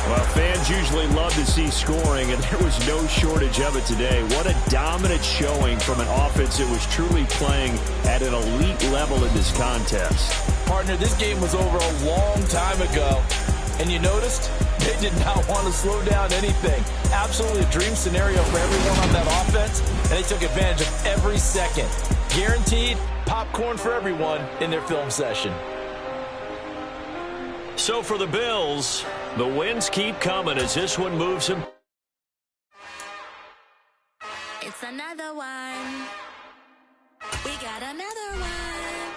Well, fans usually love to see scoring, and there was no shortage of it today. What a dominant showing from an offense that was truly playing at an elite level in this contest. Partner, this game was over a long time ago. And you noticed they did not want to slow down anything. Absolutely a dream scenario for everyone on that offense, and they took advantage of every second. Guaranteed popcorn for everyone in their film session. So for the Bills, the wins keep coming as this one moves them. It's another one. We got another one.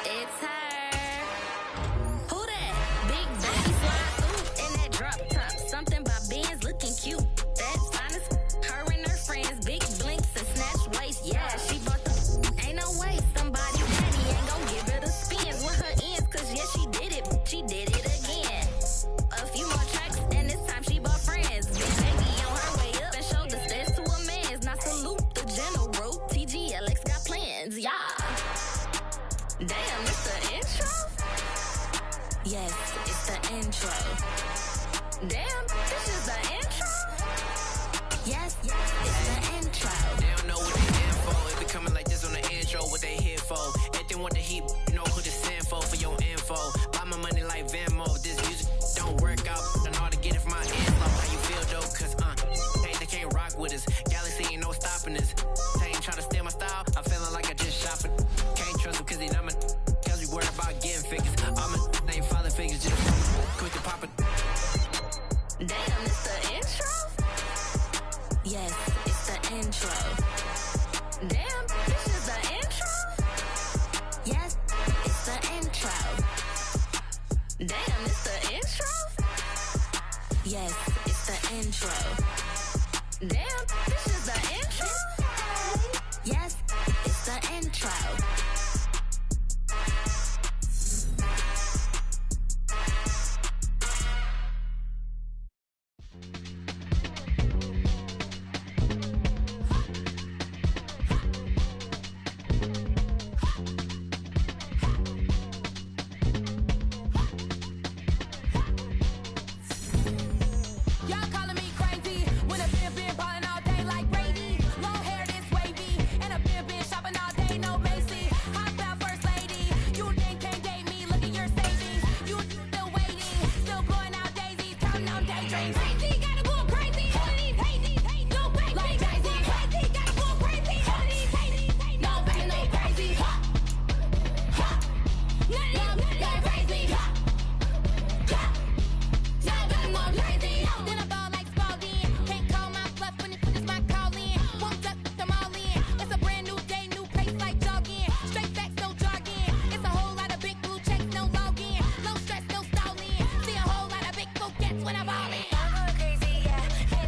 It's her. Who that? Big body slide through in that drop top. Something by Benz looking cute. That's honest. Her and her friends, big blinks and snatch waist. Yeah, she bought the. Ain't no way somebody daddy ain't gon' give her the spins with her ends. Cause yeah, she did it. She did it again. A few more tracks and this time she bought friends. Big baby on her way up and showed the stairs to a man's. Now salute the general. TGLX got plans, yeah. Damn, it's the intro? Yes, it's the intro. Damn, this is the intro? Yes, it's the intro. They don't know what they in for. It be coming like this on the intro, what they here for. If they want the heat, you know who to send for your info. Buy my money like Venmo. This music don't work out. I know how to get it from my info. How you feel though? Cause hey, they can't rock with us. Galaxy ain't no stopping us. They ain't trying to steal my style. I'm feeling like I just shopping. Can't trust them cause they not my cause we worried about getting figures. All my ain't father figures, just quick to pop it. Damn, it's the intro? Yes, it's the intro. Damn, this is the intro? Yes, it's the intro. Damn, it's the intro? Yes, it's the intro. Damn, this is the intro? Yes, it's the intro. Y'all calling me crazy when a been ballin' all day like Brady. Long hair this wavy, and a been shopping all day, no Macy. Hot about first lady, you think can't date me? Look at your savings, you still waiting, still blowing out daisies, counting on daydreams. Crazy, gotta go crazy. All of these hating, no crazy. Like crazy, crazy, gotta go crazy. All of these hating, no crazy, no crazy. None of them crazy. Y'all better go crazy. Then I ball like Spalding. Can't call my bluff when it is my calling. Won't duck them all in. It's a brand new day, new pace like jogging. Straight facts, no jargon. It's a whole lot of big blue checks, no login. No stress, no stalling. See a whole lot of big forgets when I ball in. I'm going crazy, yeah.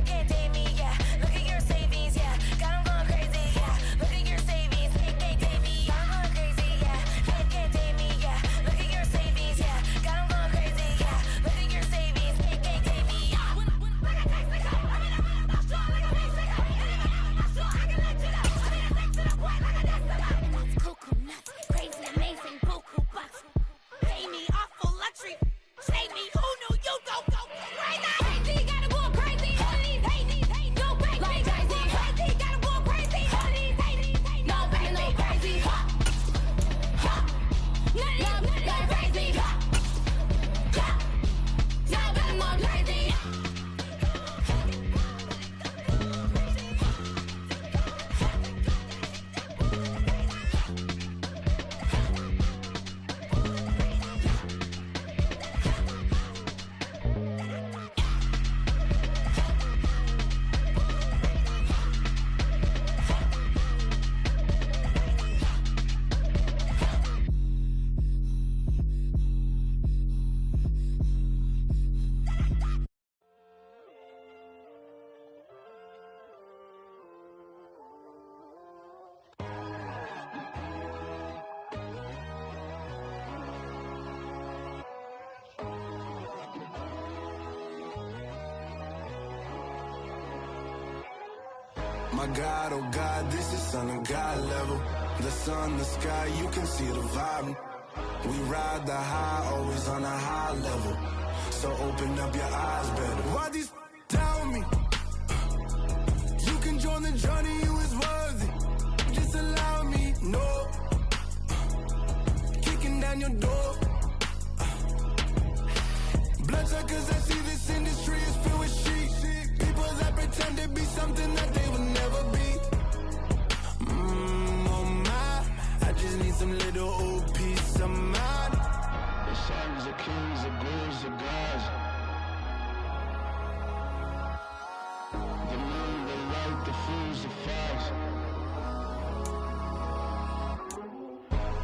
Can't date me, yeah. Look at your savings, yeah. Got 'em going crazy, yeah. Look at your savings, can't date me. I'm going crazy, yeah. Can't date me, yeah. Look at your savings, yeah. Got 'em going crazy, yeah. Look at your savings, can't date me. Crazy, amazing, buku bucks. Pay me awful luxury. Save me, who knew you go crazy? Crazy, gotta go crazy. All of these hate, no crazy. Like crazy, crazy, gotta go crazy. All of these hate, no crazy, no crazy. None of them crazy. Y'all better go crazy. My God, oh God, this is Son of God level. The sun, the sky, you can see the vibe. We ride the high, always on a high level. So open up your eyes better. Why these tell me? You can join the journey, you is worthy. Just allow me, no. Kicking down your door. better cause I see this industry is filled with sheep. People that pretend to be something that they will never be. Oh my, I just need some little old peace of mind. The sons of kings, the bulls, the gods. The moon, the light, the fools, the fires.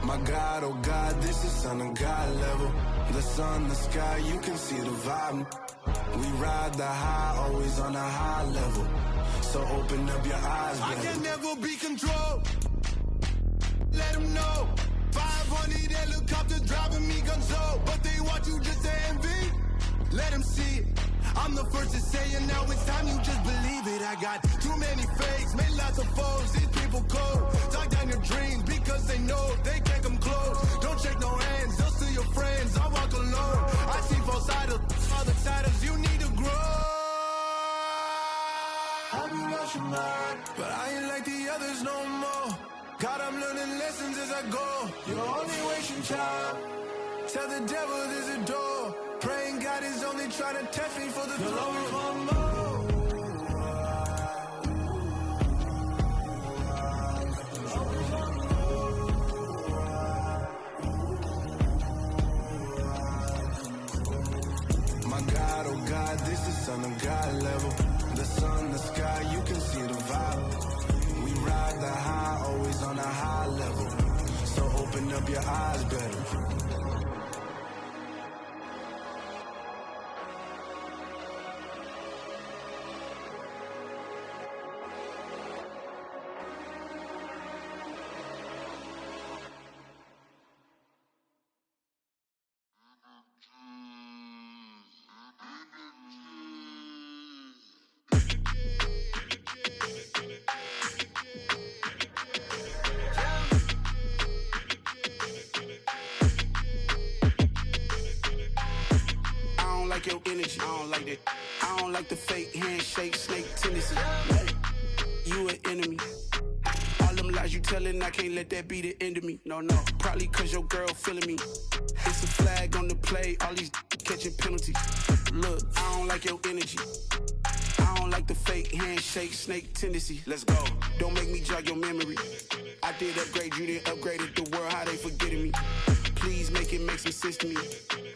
My God, oh God, this is son of God level. The sun, the sky, you can see the vibe. We ride the high, always on a high level. So open up your eyes, baby. I can never be controlled. Let them know. 500 helicopters driving me gonzo. But they want you just to envy. Let them see it. I'm the first to say it, now it's time you just believe it. I got too many fakes, made lots of foes. These people cold. Talk down your dreams because they know they can't come close. Don't shake no hands, they'll steal your friends. I walk alone. I see false idols, other titles, you need to grow. I've been watching mine, but I ain't like the others no more. God, I'm learning lessons as I go. You're only wasting time. Tell the devil there's a door. Praying God is only trying to test me for the throne. My God, oh God, this is son of God level. The sun, the sky, you can see the vibe. We ride the high, always on a high level. So open up your eyes better. Your energy, I don't like that. I don't like the fake handshake, snake tendency. You an enemy. All them lies you telling, I can't let that be the end of me. No, probably cause your girl feeling me. It's a flag on the play, all these catching penalties. Look, I don't like your energy. I don't like the fake handshake, snake tendency. Let's go. Don't make me jog your memory. I did upgrade, you didn't upgrade it. The world, how they forgetting me. Please make it make some sense to me.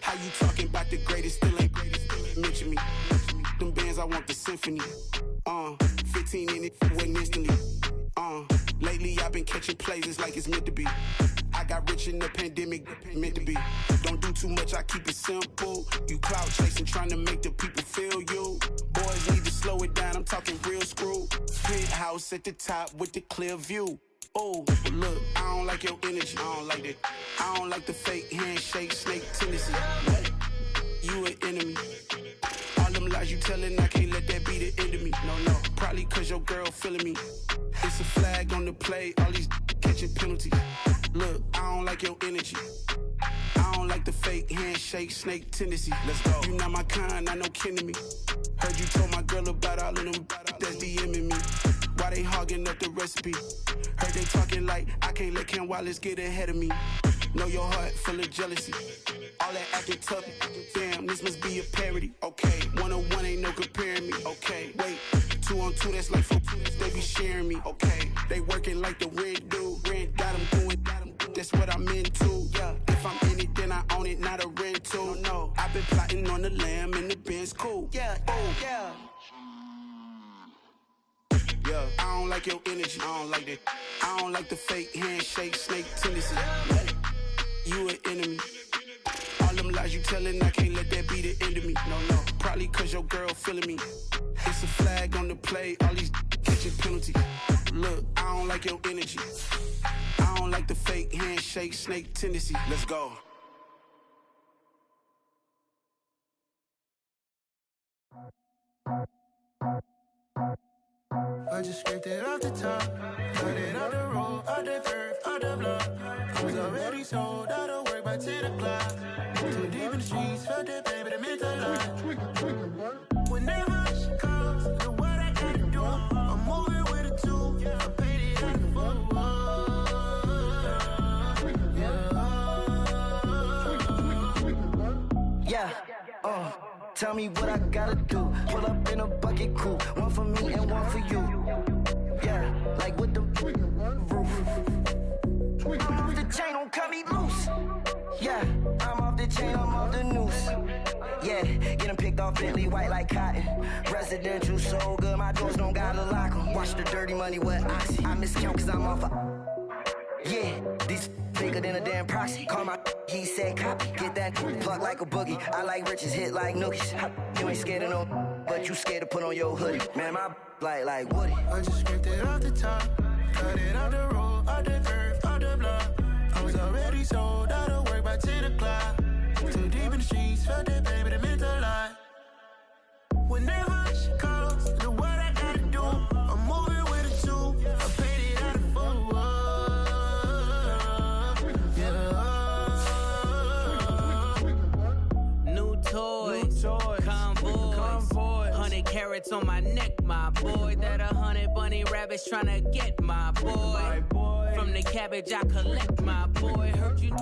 How you talking about the greatest, still ain't greatest, mention me. Them bands, I want the symphony. 15 in it, wasn't instantly. Lately I've been catching plays, it's like it's meant to be. I got rich in the pandemic, meant to be. Don't do too much, I keep it simple. You clout chasing, trying to make the people feel you. Boys need to slow it down, I'm talking real screw. Penthouse at the top with the clear view. Oh, look, I don't like your energy, I don't like that. I don't like the fake handshake, snake tendency. You an enemy. All them lies you telling, I can't let that be the end of me. No, probably cause your girl feeling me. It's a flag on the play, all these catching penalties. Look, I don't like your energy. I don't like the fake handshake, snake tendency. Let's go. You not my kind, I know kin to me. Heard you told my girl about all of them that's DMing me. Why they hogging up the recipe? Heard they talking like I can't let Ken Wallace get ahead of me. Know your heart full of jealousy. All that acting tough, damn, this must be a parody. Okay, 1-on-1 ain't no comparing me. Okay, wait, 2-on-2, that's like 4, they be sharing me. Okay, they working like the red dude. Red got them doing, that's what I'm into. Yeah, if I'm in it, then I own it, not a rental. No, I've been plotting on the lamb and the Benz cool. Yeah, oh, yeah. Yeah, I don't like your energy, I don't like that. I don't like the fake handshake, snake tendency. You an enemy. All them lies you telling, I can't let that be the end of me. No, probably cause your girl feeling me. It's a flag on the play, all these catching penalties. Look, I don't like your energy. I don't like the fake handshake, snake tendency. Let's go. I just scraped it off the top, got it out the road, out the curve, out the block. I was already sold, out of work by 10 o'clock. Too deep in the streets, felt that pain, but it meant a lot. Whenever she calls, know what I gotta do. I'm moving with a tool, I paid it out the fuck. Tell me what I gotta do. Pull up in a bucket crew. One for me and one for you. Yeah, like with the roof. I'm off the chain, don't cut me loose. Yeah, I'm off the chain, I'm off the noose. Yeah, getting picked off Bentley, white like cotton. Residential so good, my doors don't gotta lock 'em. Watch the dirty money with Oxy. I miscount cause I'm off yeah, these bigger than a damn proxy. Call my he said copy. Get that plug like a boogie. I like riches, hit like nookies. You ain't scared of no, but you scared to put on your hoodie. Man, my like Woody. I just scraped it off the top. Cut it off the road, off the curve, off the block. I was already sold out of work by 10 o'clock. Too deep in the streets, felt that baby, that meant a lot. When that hush calls, the what I gotta do, I'm moving with a two. I paid it out of full. Yeah. New toys, convoy, 100 carats on my neck, my boy. That 100 bunny rabbits tryna get my boy. From the cabbage I collect, my boy. Heard you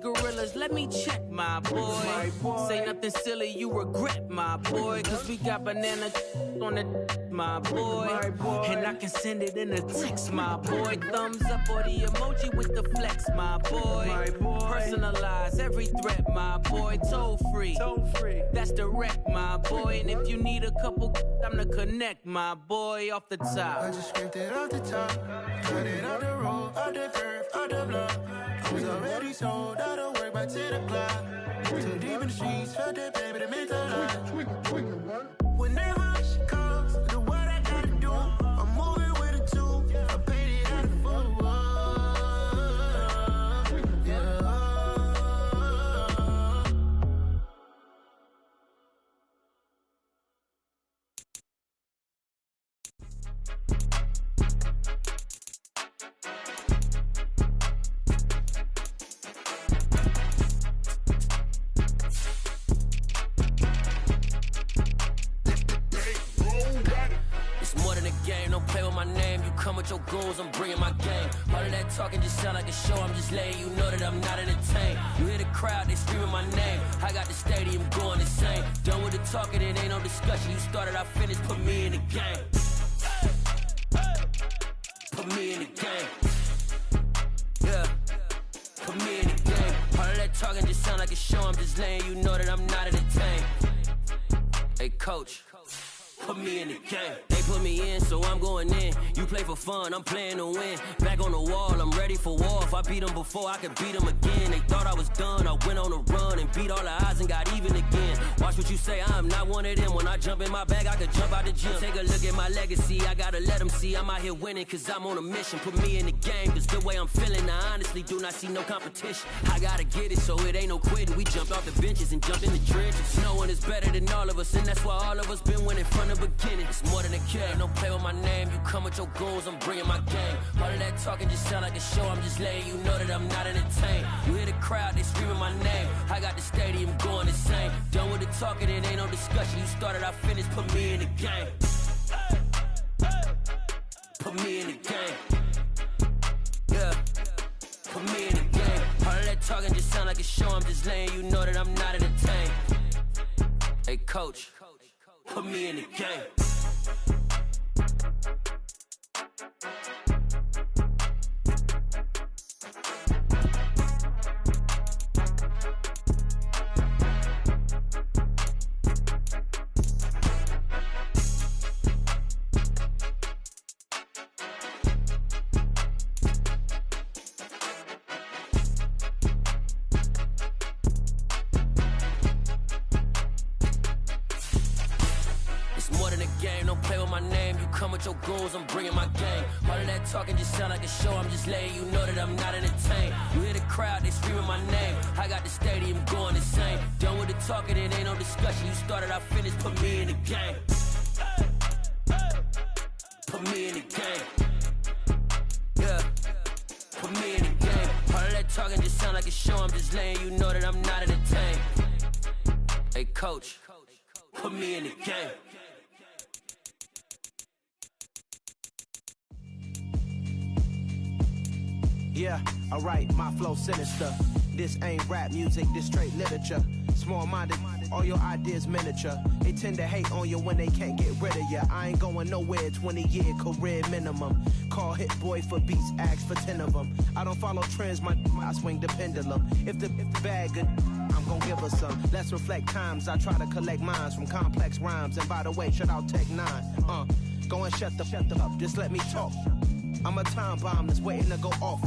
gorillas, let me check, my boy. Say nothing silly, you regret, my boy. Cause we got banana on the my boy. And I can send it in a text, my boy. Thumbs up or the emoji with the flex, my boy. Personalize every threat, my boy. Toll free, that's direct, my boy. And if you need a couple, I'm the connect, my boy. Off the top, I just scraped it off the top. Cut it off the road, off the curve, off the block. I was already sold out of work by 10 o'clock. Too deep in the streets, felt that baby, that meant a lot. When that hush calls, the what I gotta do, I'm moving with a two. I paid it out of full. Yeah. With your goons, I'm bringing my game. All of that talking just sound like a show. I'm just letting you know that I'm not entertained. You hear the crowd, they screaming my name. I got the stadium going insane. Done with the talking, it ain't no discussion. You started, I finished, put me in the game. Put me in the game. Yeah, put me in the game. All of that talking just sound like a show. I'm just letting you know that I'm not entertained. Hey, coach, put me in the game. They put me in, so I'm going in. You play for fun, I'm playing to win. Back on the wall, I'm ready for war. If I beat them before, I could beat them again. They thought I was done, I went on a run and beat all the odds and got even again. Watch what you say, I'm not one of them. When I jump in my bag, I could jump out the gym. Take a look at my legacy, I gotta let them see I'm out here winning, cause I'm on a mission. Put me in the game, cause the way I'm feeling, I honestly do not see no competition. I gotta get it, so it ain't no quitting. We jumped off the benches and jumped in the trenches. No one is better than all of us, and that's why all of us been winning from the beginning. It's more than a kill, ain't no play with my name. You come with your goons, I'm bringing my game. All of that talking just sound like a show. I'm just letting you know that I'm not entertained. You hear the crowd, they screaming my name. I got the stadium going insane. Done with the talking, it ain't no discussion. You started, I finished, put me in the game. Put me in the game. Yeah, put me in the game. All of that talking just sound like a show. I'm just letting you know that I'm not entertained. Hey, coach, put me in the game. Your goals, I'm bringing my game. All of that talking just sound like a show. I'm just letting you know that I'm not entertained. You hear the crowd, they screaming my name. I got the stadium going insane. Done with the talking, it ain't no discussion. You started, I finished, put me in the game. Put me in the game. Yeah, put me in the game. All of that talking just sound like a show. I'm just letting you know that I'm not entertained. Hey, coach, put me in the game. Yeah, alright, my flow sinister. This ain't rap music, this straight literature. Small-minded, all your ideas miniature. They tend to hate on you when they can't get rid of you. I ain't going nowhere, 20-year career minimum. Call Hit Boy for beats, ask for 10 of them. I don't follow trends, I swing the pendulum. If the bag good, I'm gon' give her some. Let's reflect times, I try to collect minds from complex rhymes. And by the way, shout out Tech 9. Go and shut the up, just let me talk. I'm a time bomb that's waiting to go off.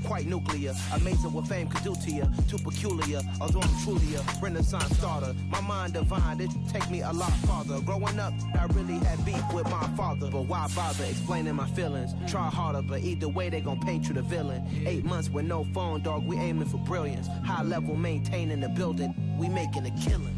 Quite nuclear, amazing what fame could do to you. Too peculiar, although I'm truly a Renaissance starter. My mind divine, it take me a lot farther. Growing up, I really had beef with my father. But why bother explaining my feelings? Try harder, but either way they gon' paint you the villain. 8 months with no phone, dog, we aiming for brilliance. High level maintaining the building, we making a killing.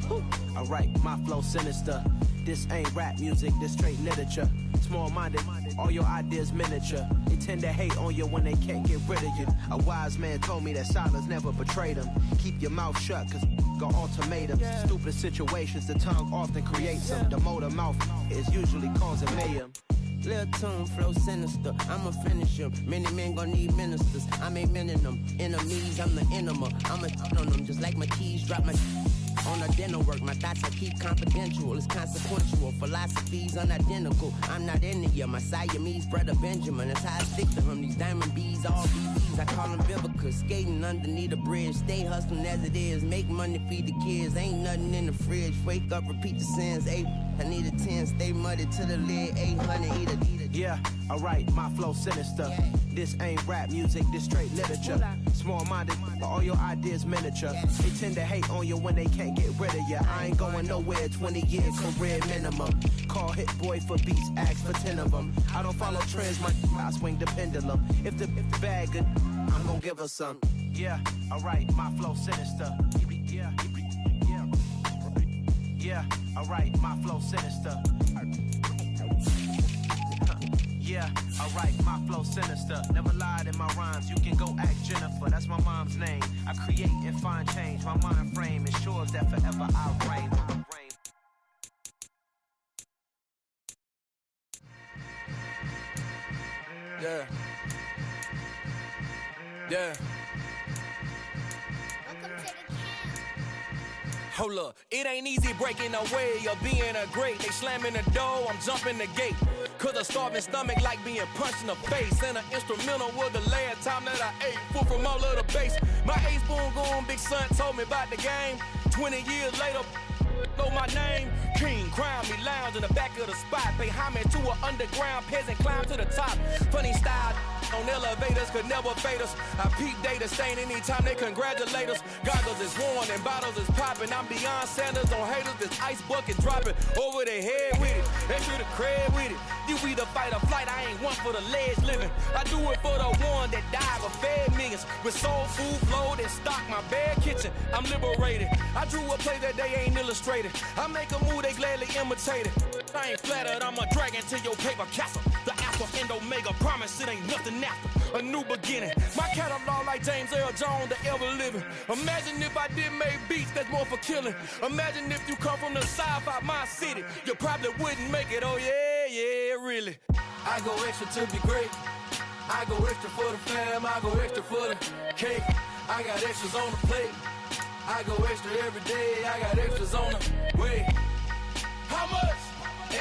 Alright, my flow sinister. This ain't rap music, this straight literature. Small-minded, all your ideas miniature. They tend to hate on you when they can't get rid of you. A wise man told me that silence never betrayed him. Keep your mouth shut, cause got ultimatums. Stupid situations, the tongue often creates them. The motor mouth is usually causing mayhem. Lil' tune, flow sinister, I'ma finish him. Many men gon' need ministers, I ain't mending them. Enemies, I'm the enema, I'ma on them. Just like my keys, drop my on the dinner work. My thoughts I keep confidential, it's consequential. Philosophies unidentical, I'm not into you. My Siamese brother Benjamin, that's how I stick to him. These diamond bees, all BBs, I call them Vivica. Skating underneath the bridge, stay hustling as it is. Make money, feed the kids, ain't nothing in the fridge. Wake up, repeat the sins, 8, I need a 10. Stay muddy to the lid, 800, eat a. Yeah, alright, my flow sinister. This ain't rap music, this straight literature. Small-minded, but all your ideas miniature. They tend to hate on you when they can't get rid of you. I ain't going nowhere, 20-year career minimum. Call Hit Boy for beats, ask for 10 of them. I don't follow trends, I swing the pendulum. If the bag good, I'm gon' give her some. Yeah, alright, my flow sinister. Yeah, alright, my flow sinister. Yeah, alright, my flow sinister. Never lied in my rhymes, you can go ask Jennifer. That's my mom's name. I create and find change. My mind frame ensures that forever I reign. Yeah. Yeah. Hold up, it ain't easy breaking away or being a great. They slamming the door, I'm jumping the gate. Cause a starving stomach like being punched in the face. And an instrumental was the last time that I ate. Food from all of the bass. My ace boom goon, big son told me about the game. 20 years later, know my name. King, crown me, lounge in the back of the spot. Pay homage to an underground peasant, climb to the top. Funny style on elevators could never fade us. I peep data stain anytime they congratulate us. Goggles is worn and bottles is popping. I'm beyond Sanders on haters, this ice bucket dropping over their head with it. Extra the cred with it. You either fight or flight, I ain't one for the ledge living. I do it for the one that died but fed millions. With soul food flowed and stocked my bare kitchen. I'm liberated. I drew a play that they ain't illustrated. I make a move, they gladly imitate it. I ain't flattered, I'm a dragon to your paper castle. The Alpha and Omega, promise it ain't nothing after. A new beginning. My catalog like James Earl Jones, the ever living. Imagine if I did make beats that's more for killing. Imagine if you come from the south out my city. You probably wouldn't make it, oh yeah, really. I go extra to be great. I go extra for the fam, I go extra for the cake. I got extras on the plate. I go extra every day, I got extras on the